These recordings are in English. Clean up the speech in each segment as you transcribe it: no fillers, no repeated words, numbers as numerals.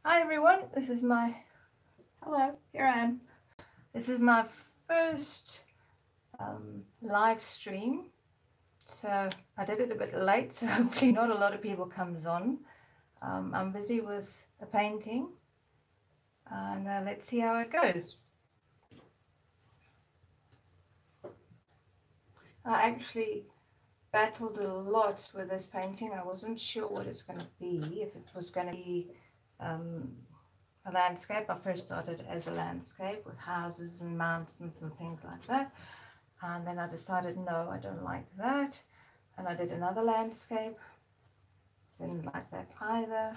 Hi everyone, hello, here I am. This is my first live stream, so I did it a bit late, so hopefully not a lot of people comes on. I'm busy with a painting, and let's see how it goes. I actually battled a lot with this painting. I wasn't sure what it's going to be, if it was going to be a landscape. I first started as a landscape with houses and mountains and things like that, and then I decided no, I don't like that, and I did another landscape, didn't like that either,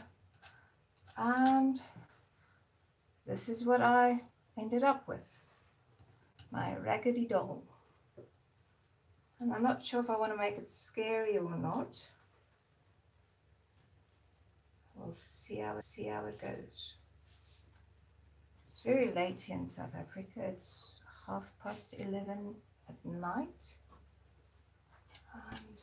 and this is what I ended up with, my Raggedy Doll. And I'm not sure if I want to make it scary or not. We'll see how it goes. It's very late here in South Africa. It's 11:30 at night. And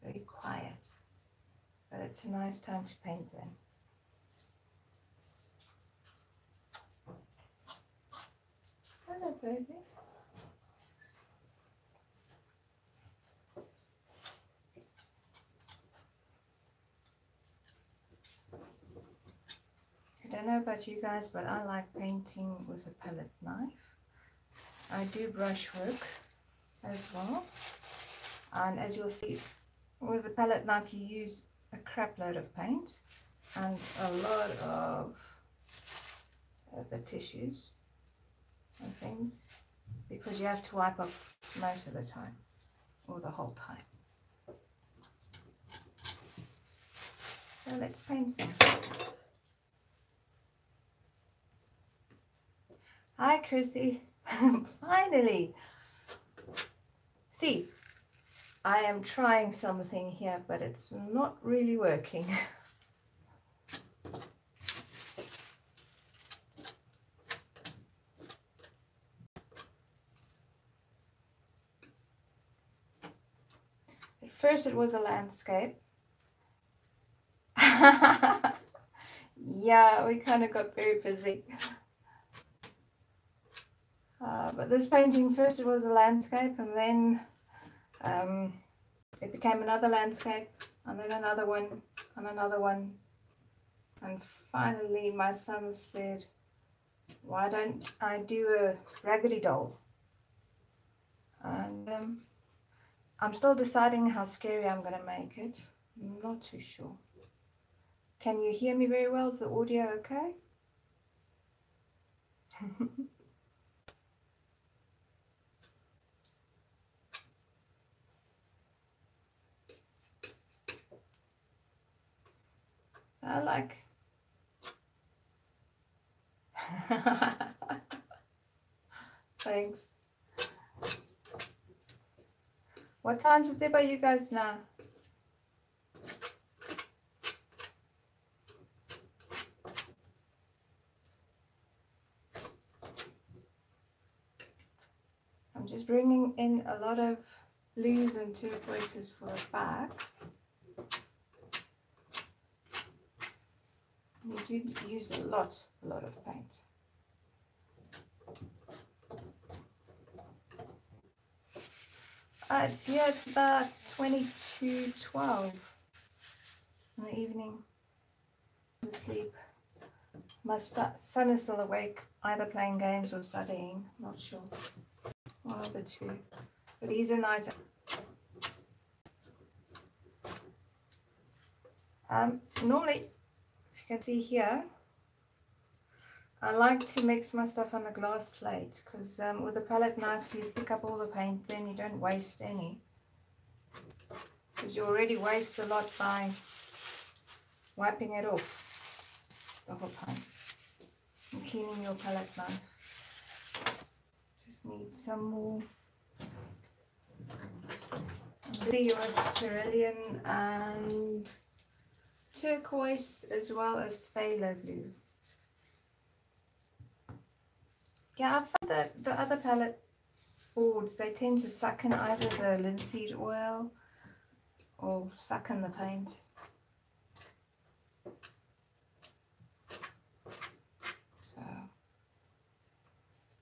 very quiet. But it's a nice time to paint then. Hello, baby. I don't know about you guys, but I like painting with a palette knife. I do brush work as well. And as you'll see, with the palette knife you use a crap load of paint and a lot of the tissues and things, because you have to wipe off most of the time, or the whole time. So let's paint some. Hi Chrissy. Finally. See, I am trying something here, but it's not really working. At first it was a landscape. Yeah, we kind of got very busy. But this painting, first it was a landscape, and then it became another landscape, and then another one, and another one. And finally my son said, why don't I do a Raggedy Doll? And I'm still deciding how scary I'm going to make it. I'm not too sure. Can you hear me very well? Is the audio okay? I like... Thanks. What time's it there by you guys now? I'm just bringing in a lot of blues and turquoises for the back. You do use a lot of paint. It's about 22:12 in the evening. Asleep. My son is still awake, either playing games or studying, not sure. One of the two. But he's a night. Normally, if you can see here, I like to mix my stuff on a glass plate, because with a palette knife you pick up all the paint, then you don't waste any. Because you already waste a lot by wiping it off the whole time and cleaning your palette knife. Just need some more. With cerulean and turquoise, as well as phthalo blue. Yeah, I find that the other palette boards, they tend to suck in either the linseed oil or suck in the paint. So,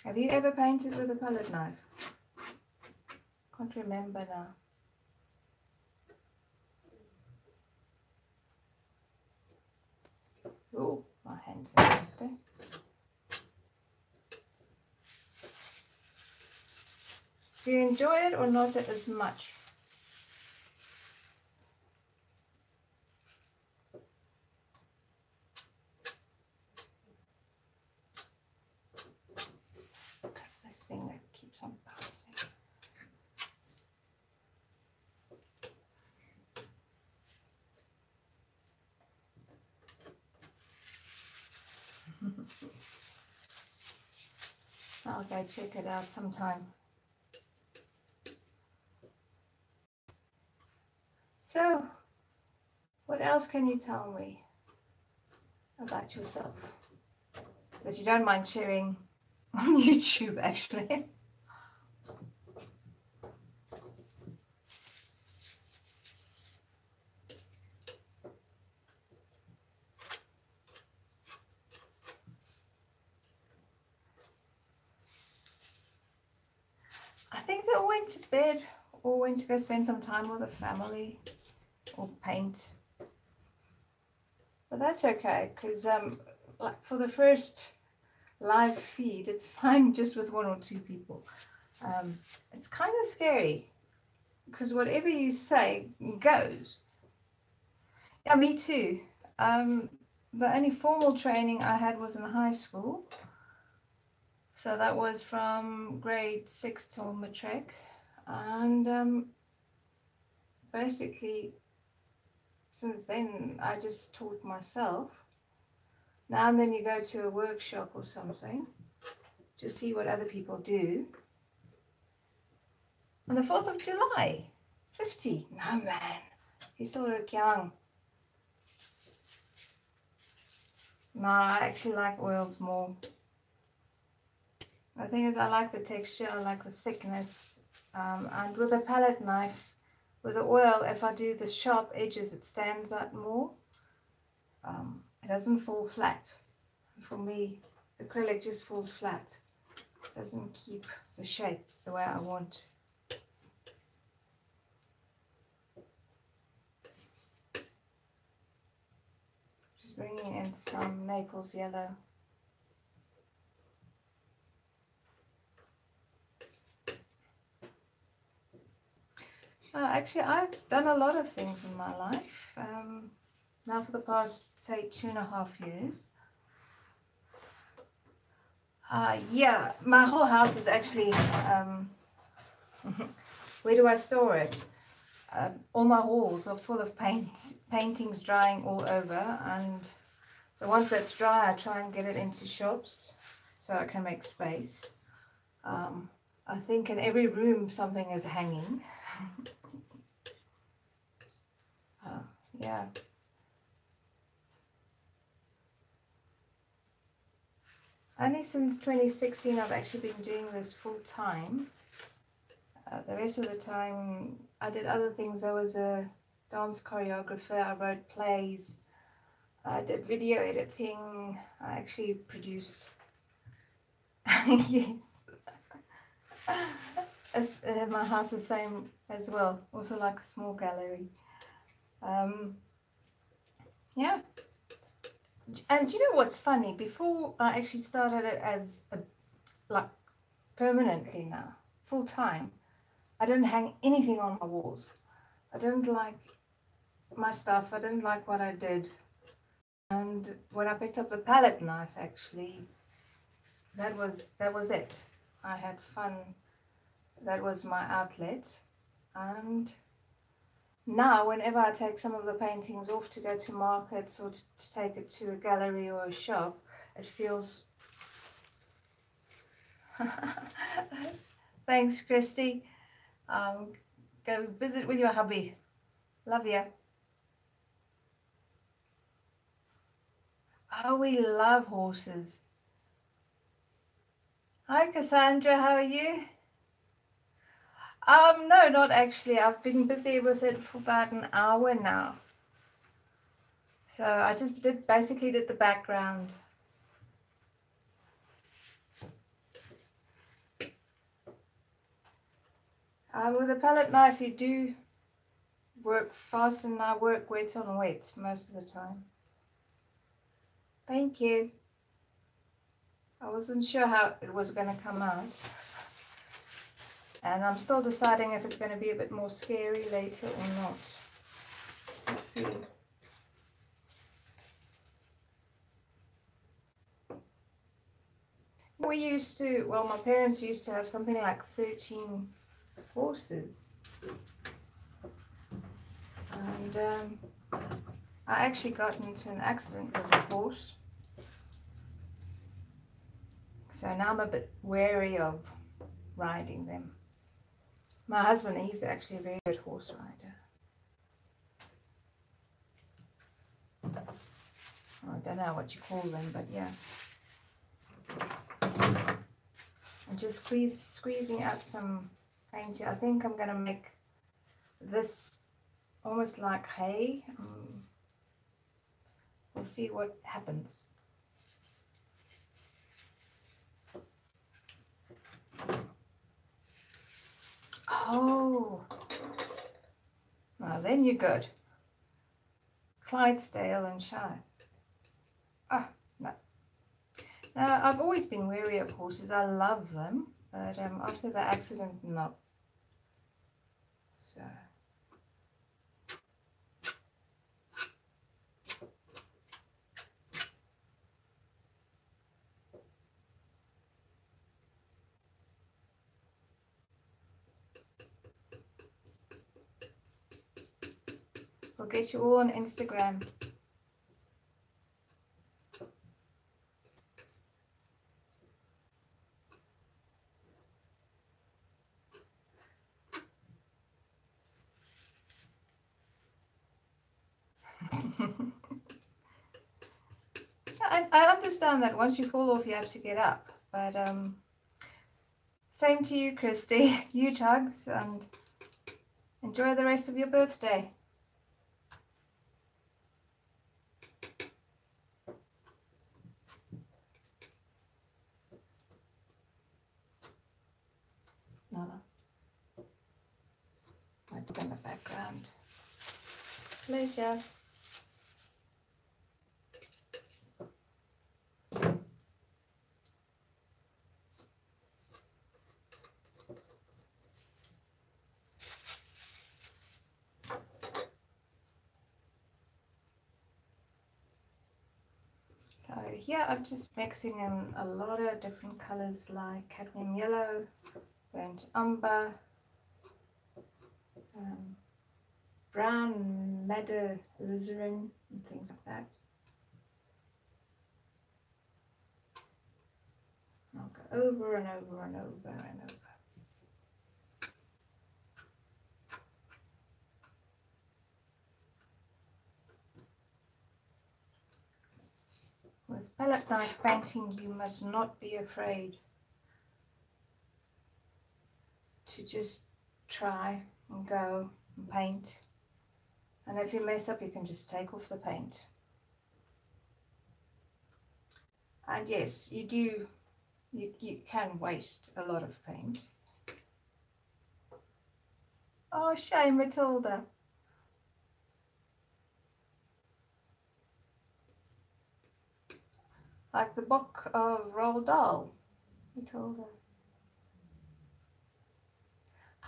have you ever painted with a palette knife? Can't remember now. Oh, my hands are empty. Do you enjoy it or not as much? This thing that keeps on bouncing. I'll go check it out sometime. So, what else can you tell me about yourself that you don't mind sharing on YouTube, actually? I think they all went to bed or went to go spend some time with the family or paint. But that's okay, because like for the first live feed, it's fine just with 1 or 2 people. It's kind of scary because whatever you say goes. Yeah, me too. The only formal training I had was in high school. So that was from grade 6 till matric. And basically, since then, I just taught myself. Now and then you go to a workshop or something to see what other people do. On the 4th of July, 50. No, man. You still look young. No, I actually like oils more. The thing is, I like the texture, I like the thickness. And with a palette knife, with the oil, if I do the sharp edges, it stands out more. It doesn't fall flat. For me, acrylic just falls flat. It doesn't keep the shape the way I want. Just bringing in some Naples yellow. Actually, I've done a lot of things in my life. Now for the past, say, 2.5 years. Yeah, my whole house is actually, where do I store it? All my walls are full of paintings drying all over, and the ones that's dry, I try and get it into shops so I can make space. I think in every room something is hanging. Yeah. Only since 2016 I've actually been doing this full time. The rest of the time I did other things. I was a dance choreographer, I wrote plays, I did video editing, I actually produced, yes, my house is the same as well, also like a small gallery. Yeah. And you know what's funny? Before I actually started it as like permanently now, full time, I didn't hang anything on my walls. I didn't like my stuff. I didn't like what I did. And when I picked up the palette knife, actually, that was it. I had fun. That was my outlet. And now, whenever I take some of the paintings off to go to markets or to take it to a gallery or a shop, it feels... Thanks, Christy. Go visit with your hubby. Love you. Oh, we love horses. Hi, Cassandra. How are you? No, not actually. I've been busy with it for about an hour now. So I just basically did the background. With a palette knife, you do work fast, and I work wet on wet most of the time. Thank you. I wasn't sure how it was going to come out. And I'm still deciding if it's going to be a bit more scary later or not. Let's see. We used to, well, my parents used to have something like 13 horses. And I actually got into an accident with a horse. So now I'm a bit wary of riding them. My husband, he's actually a very good horse rider. I don't know what you call them, but yeah. I'm just squeezing out some paint here. I think I'm going to make this almost like hay. We'll see what happens. Oh, well then you're good. Clydesdale and Shire. Ah, no. Now, I've always been wary of horses. I love them, but after the accident, no. So. We'll get you all on Instagram. I understand that once you fall off, you have to get up. But same to you, Christy. Huge hugs and enjoy the rest of your birthday. No. Might be in the background. Pleasure. So here I'm just mixing in a lot of different colors like cadmium yellow, burnt umber, brown madder alizarin and things like that. I'll go over and over and over and over. With palette knife painting, you must not be afraid to just try and go and paint. And if you mess up, you can just take off the paint. And yes, you can waste a lot of paint. Oh, shame, Matilda. Like the book of Roald Dahl, Matilda.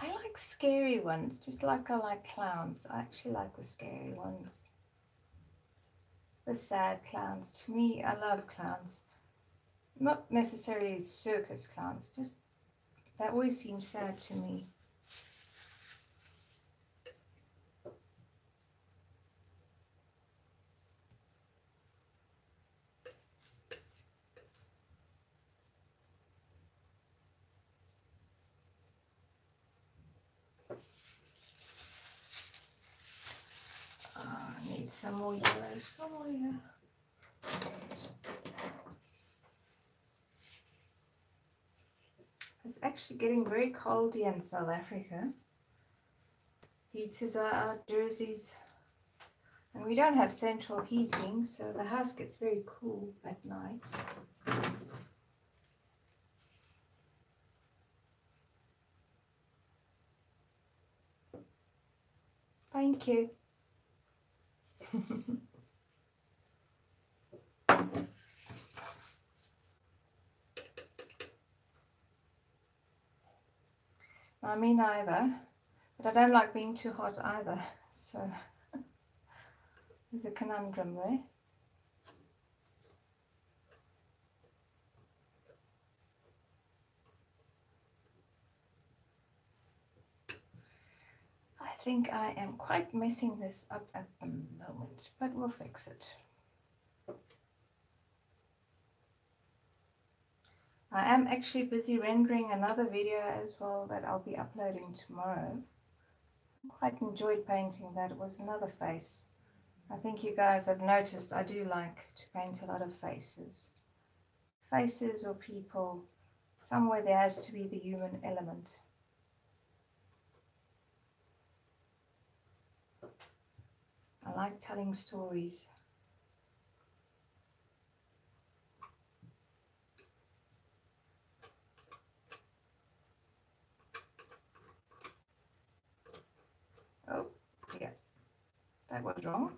I like scary ones, just like I like clowns. I actually like the scary ones. The sad clowns. To me, I love clowns. Not necessarily circus clowns, just that always seems sad to me. I need some more yellow somewhere. actually getting very cold here in South Africa. Heaters are out, jerseys, and we don't have central heating, so the house gets very cool at night. Thank you. Me neither, but I don't like being too hot either, so there's a conundrum there. I think I am quite messing this up at the moment, but we'll fix it. I am actually busy rendering another video as well that I'll be uploading tomorrow. I quite enjoyed painting that. It was another face. I think you guys have noticed I do like to paint a lot of faces. Faces or people, somewhere there has to be the human element. I like telling stories. Oh, yeah, that was wrong.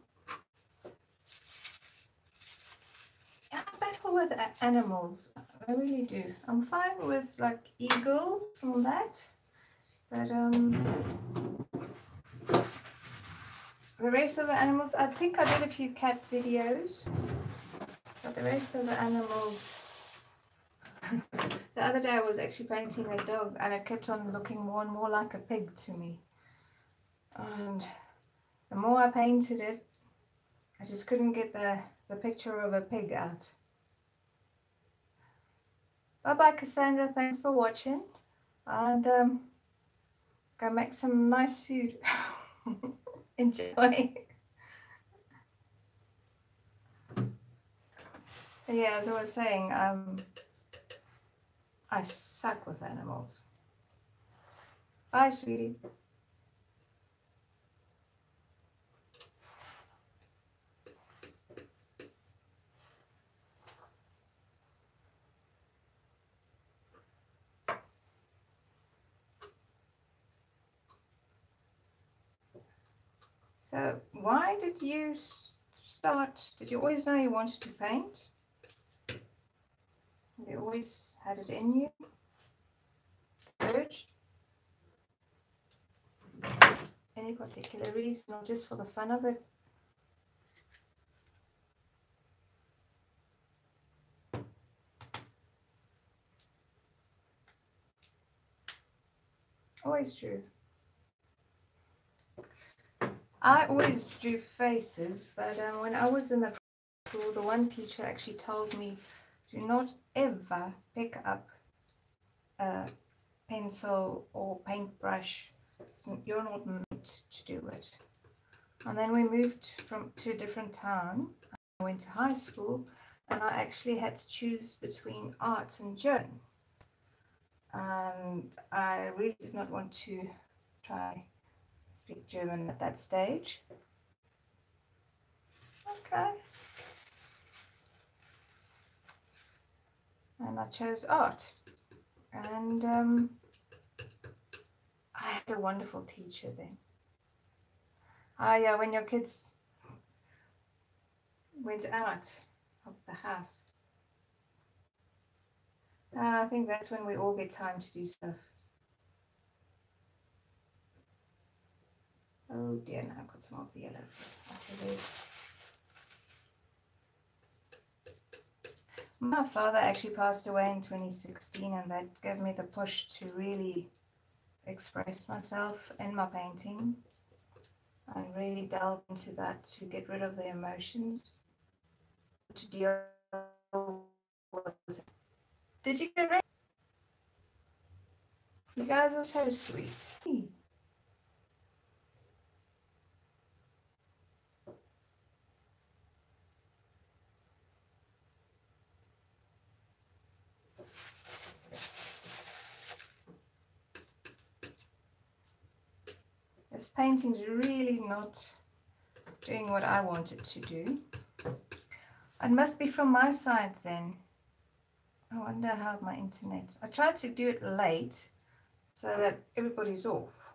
I battle with animals, I really do. I'm fine with like eagles and that, but the rest of the animals, I think I did a few cat videos, but the rest of the animals, the other day I was actually painting a dog and it kept on looking more and more like a pig to me. And the more I painted it, I just couldn't get the picture of a pig out. Bye-bye, Cassandra. Thanks for watching. And go make some nice food. Enjoy. Yeah, as I was saying, I suck with animals. Bye, sweetie. So, why did you start? Did you always know you wanted to paint? You always had it in you? Urge? Any particular reason, or just for the fun of it? Always drew. I always drew faces, but when I was in the school, the one teacher actually told me, do not ever pick up a pencil or paintbrush. You're not meant to do it. And then we moved to a different town. I went to high school, and I actually had to choose between art and German. And I really did not want to try speak German at that stage. Okay. And I chose art. And I had a wonderful teacher then. Yeah, when your kids went out of the house. I think that's when we all get time to do stuff. Oh dear, now I've got some of the yellow. My father actually passed away in 2016, and that gave me the push to really express myself in my painting and really delve into that to get rid of the emotions, to deal with it. Did you get ready? You guys are so sweet. This painting's really not doing what I want it to do. It must be from my side then. I wonder how my internet. I tried to do it late so that everybody's off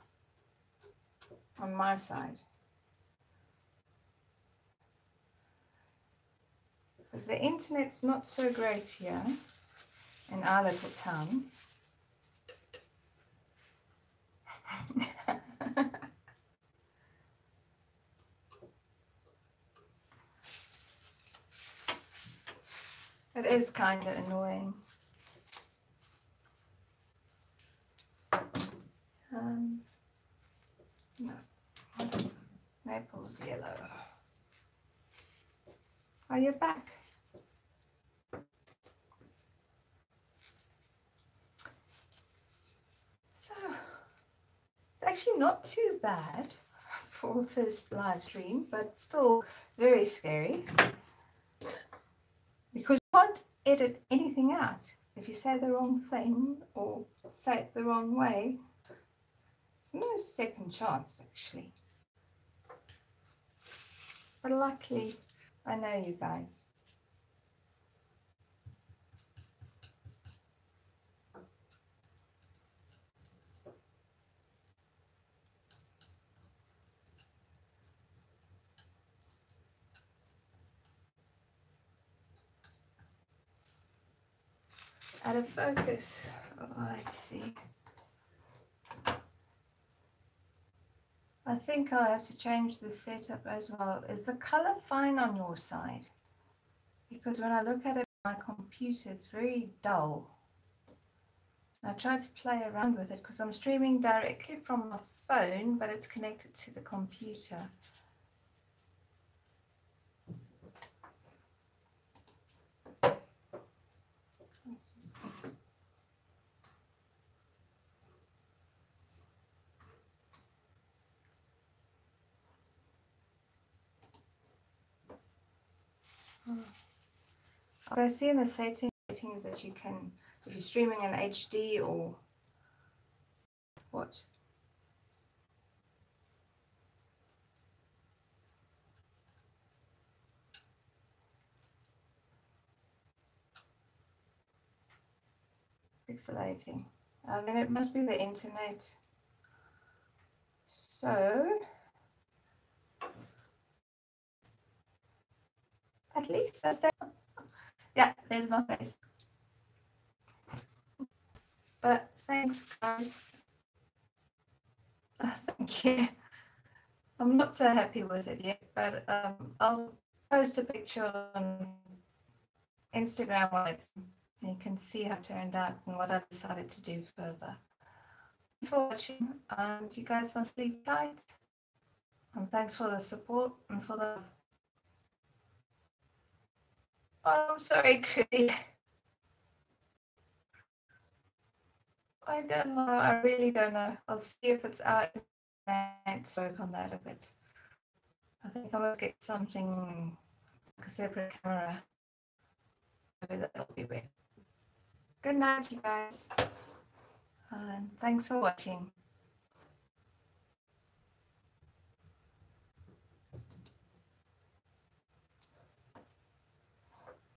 on my side. Because the internet's not so great here in our little town. It is kind of annoying. No. Naples yellow. Are you back? So, it's actually not too bad for a first live stream, but still very scary. Because you can't edit anything out. If you say the wrong thing or say it the wrong way, there's no second chance actually. But luckily, I know you guys. Out of focus. Oh, let's see. I think I'll have to change the setup as well. Is the color fine on your side? Because when I look at it on my computer, it's very dull. I try to play around with it because I'm streaming directly from my phone, but it's connected to the computer. I see in the settings that you can, if you're streaming in HD or what? Pixelating. Then it must be the internet. So, at least that's that. Yeah, there's my face. But thanks, guys. Thank you. I'm not so happy with it yet, but I'll post a picture on Instagram when it's, you can see how it turned out and what I decided to do further. Thanks for watching, and you guys must sleep tight. And thanks for the support and for the... Oh, I'm sorry, Chrissy. I don't know. I really don't know. I'll see if it's out and work on that a bit. I think I must get something like a separate camera. Maybe that'll be best. Good night, you guys. And thanks for watching.